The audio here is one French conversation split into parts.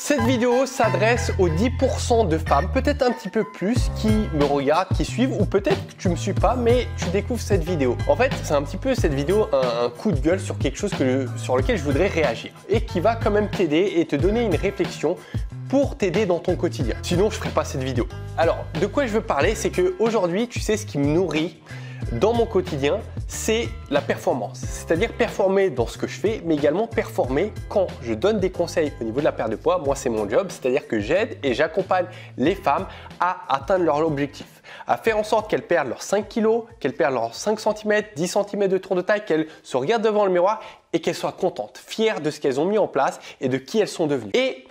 Cette vidéo s'adresse aux 10% de femmes, peut-être un petit peu plus, qui me regardent, qui suivent, ou peut-être que tu ne me suis pas, mais tu découvres cette vidéo. En fait, c'est un petit peu cette vidéo, un coup de gueule sur quelque chose sur lequel je voudrais réagir et qui va quand même t'aider et te donner une réflexion pour t'aider dans ton quotidien. Sinon, je ne ferai pas cette vidéo. Alors, de quoi je veux parler, c'est qu'aujourd'hui, tu sais, ce qui me nourrit dans mon quotidien, c'est la performance. C'est-à-dire performer dans ce que je fais, mais également performer quand je donne des conseils au niveau de la perte de poids. Moi, c'est mon job, c'est-à-dire que j'aide et j'accompagne les femmes à atteindre leur objectif, à faire en sorte qu'elles perdent leurs 5 kilos, qu'elles perdent leurs 5 cm, 10 cm de tour de taille, qu'elles se regardent devant le miroir et qu'elles soient contentes, fières de ce qu'elles ont mis en place et de qui elles sont devenues. Et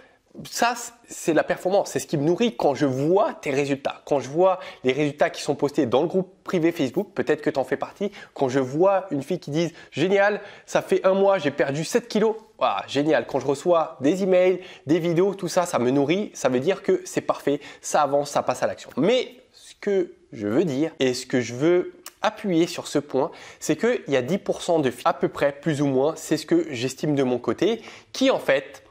ça, c'est la performance, c'est ce qui me nourrit quand je vois tes résultats, quand je vois les résultats qui sont postés dans le groupe privé Facebook, peut-être que tu en fais partie, quand je vois une fille qui dit « Génial, ça fait un mois, j'ai perdu 7 kilos », voilà, génial. Quand je reçois des emails, des vidéos, tout ça, ça me nourrit, ça veut dire que c'est parfait, ça avance, ça passe à l'action. Mais ce que je veux dire et ce que je veux appuyer sur ce point, c'est qu'il y a 10% de filles, à peu près, plus ou moins, c'est ce que j'estime de mon côté, qui en fait,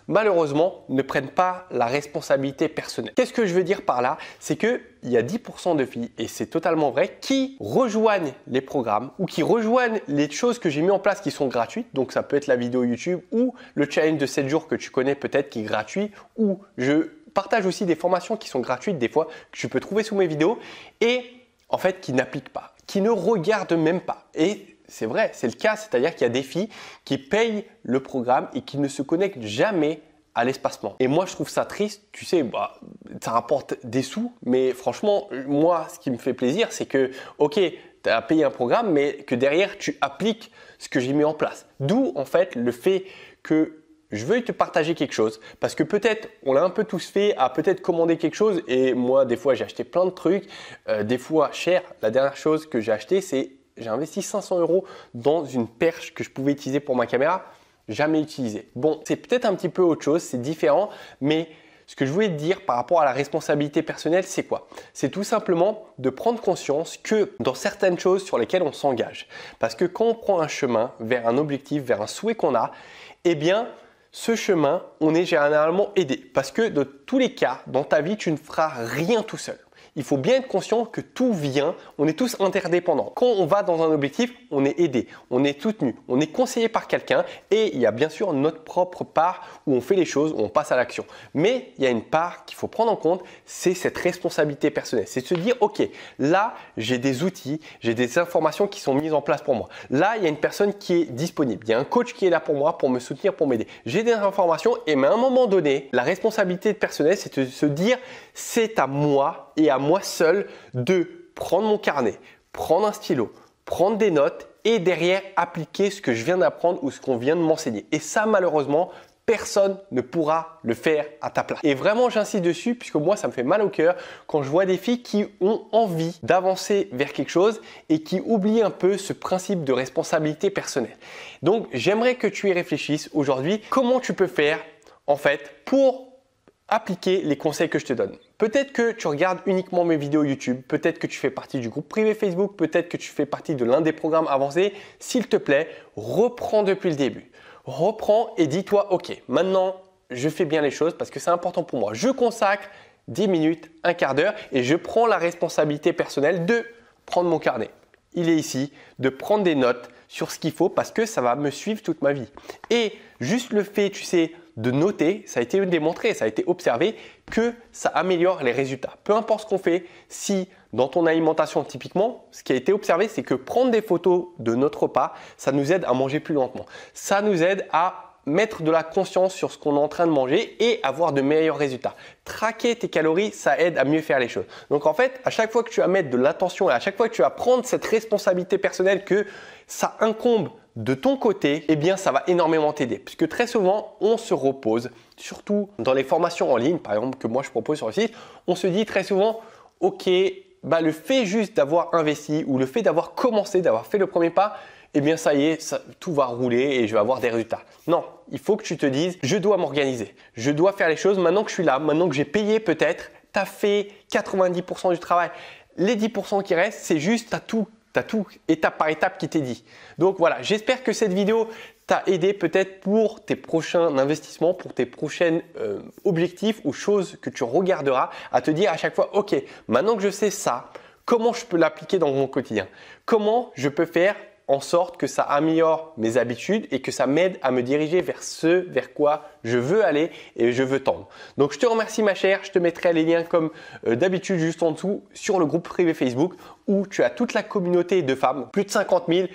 malheureusement, ne prennent pas la responsabilité personnelle. Qu'est-ce que je veux dire par là? C'est qu'il y a 10% de filles, et c'est totalement vrai, qui rejoignent les programmes ou qui rejoignent les choses que j'ai mis en place qui sont gratuites. Donc, ça peut être la vidéo YouTube ou le challenge de 7 jours que tu connais peut-être qui est gratuit, ou je partage aussi des formations qui sont gratuites des fois que tu peux trouver sous mes vidéos et en fait qui n'appliquent pas, qui ne regardent même pas. Et c'est vrai, c'est le cas, c'est-à-dire qu'il y a des filles qui payent le programme et qui ne se connectent jamais à l'espacement. Et moi, je trouve ça triste. Tu sais, ça rapporte des sous, mais franchement, moi, ce qui me fait plaisir, c'est que, ok, tu as payé un programme, mais que derrière, tu appliques ce que j'ai mis en place. D'où, en fait, le fait que je veux te partager quelque chose parce que peut-être on l'a un peu tous fait à peut-être commander quelque chose et moi, des fois, j'ai acheté plein de trucs, des fois cher. La dernière chose que j'ai acheté, c'est j'ai investi 500 € dans une perche que je pouvais utiliser pour ma caméra, jamais utilisée. Bon, c'est peut-être un petit peu autre chose, c'est différent, mais ce que je voulais te dire par rapport à la responsabilité personnelle, c'est quoi? C'est tout simplement de prendre conscience que dans certaines choses sur lesquelles on s'engage, parce que quand on prend un chemin vers un objectif, vers un souhait qu'on a, eh bien, ce chemin, on est généralement aidé. Parce que dans tous les cas, dans ta vie, tu ne feras rien tout seul. Il faut bien être conscient que tout vient, on est tous interdépendants. Quand on va dans un objectif, on est aidé, on est soutenu, on est conseillé par quelqu'un et il y a bien sûr notre propre part où on fait les choses, où on passe à l'action. Mais il y a une part qu'il faut prendre en compte, c'est cette responsabilité personnelle. C'est de se dire, ok, là, j'ai des outils, j'ai des informations qui sont mises en place pour moi. Là, il y a une personne qui est disponible. Il y a un coach qui est là pour moi, pour me soutenir, pour m'aider. J'ai des informations et mais à un moment donné, la responsabilité personnelle, c'est de se dire, c'est à moi et à moi seul de prendre mon carnet, prendre un stylo, prendre des notes et derrière appliquer ce que je viens d'apprendre ou ce qu'on vient de m'enseigner. Et ça, malheureusement, personne ne pourra le faire à ta place. Et vraiment, j'insiste dessus puisque moi, ça me fait mal au cœur quand je vois des filles qui ont envie d'avancer vers quelque chose et qui oublient un peu ce principe de responsabilité personnelle. Donc, j'aimerais que tu y réfléchisses aujourd'hui. Comment tu peux faire en fait pour appliquer les conseils que je te donne. Peut-être que tu regardes uniquement mes vidéos YouTube, peut-être que tu fais partie du groupe privé Facebook, peut-être que tu fais partie de l'un des programmes avancés. S'il te plaît, reprends depuis le début. Reprends et dis-toi, ok, maintenant je fais bien les choses parce que c'est important pour moi. Je consacre 10 minutes, un quart d'heure et je prends la responsabilité personnelle de prendre mon carnet. Il est ici, de prendre des notes sur ce qu'il faut parce que ça va me suivre toute ma vie. Et juste le fait, tu sais, de noter, ça a été démontré, ça a été observé que ça améliore les résultats. Peu importe ce qu'on fait, si dans ton alimentation typiquement, ce qui a été observé, c'est que prendre des photos de notre repas, ça nous aide à manger plus lentement. Ça nous aide à mettre de la conscience sur ce qu'on est en train de manger et avoir de meilleurs résultats. Traquer tes calories, ça aide à mieux faire les choses. Donc en fait, à chaque fois que tu vas mettre de l'attention et à chaque fois que tu vas prendre cette responsabilité personnelle que ça incombe de ton côté, eh bien ça va énormément t'aider. Puisque très souvent, on se repose, surtout dans les formations en ligne, par exemple, que moi je propose sur le site, on se dit très souvent, ok, le fait juste d'avoir investi ou le fait d'avoir commencé, d'avoir fait le premier pas, eh bien ça y est, tout va rouler et je vais avoir des résultats. Non, il faut que tu te dises, je dois m'organiser, je dois faire les choses maintenant que je suis là, maintenant que j'ai payé peut-être, tu as fait 90% du travail. Les 10% qui restent, c'est juste, tu as tout étape par étape qui t'est dit. Donc voilà, j'espère que cette vidéo t'a aidé peut-être pour tes prochains investissements, pour tes prochains objectifs ou choses que tu regarderas, à te dire à chaque fois, ok, maintenant que je sais ça, comment je peux l'appliquer dans mon quotidien? Comment je peux faire en sorte que ça améliore mes habitudes et que ça m'aide à me diriger vers ce vers quoi je veux aller et je veux tendre. Donc je te remercie ma chère, je te mettrai les liens comme d'habitude juste en dessous sur le groupe privé Facebook où tu as toute la communauté de femmes, plus de 50 000,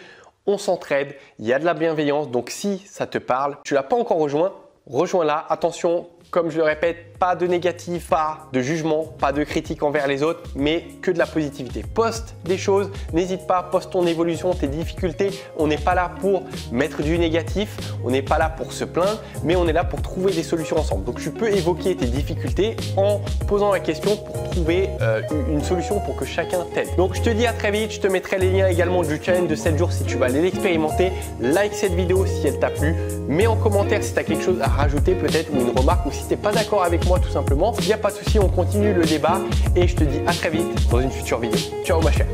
on s'entraide, il y a de la bienveillance, donc si ça te parle, tu l'as pas encore rejoint, rejoins-la. Attention, comme je le répète, pas de négatif, pas de jugement, pas de critique envers les autres, mais que de la positivité. Poste des choses, n'hésite pas, poste ton évolution, tes difficultés. On n'est pas là pour mettre du négatif, on n'est pas là pour se plaindre, mais on est là pour trouver des solutions ensemble. Donc tu peux évoquer tes difficultés en posant la question pour trouver une solution pour que chacun t'aide. Donc je te dis à très vite, je te mettrai les liens également du challenge de 7 jours si tu vas aller l'expérimenter. Like cette vidéo si elle t'a plu, mets en commentaire si tu as quelque chose à rajouter peut-être ou une remarque ou si tu n'es pas d'accord avec moi tout simplement. Il n'y a pas de souci, on continue le débat et je te dis à très vite dans une future vidéo. Ciao ma chère.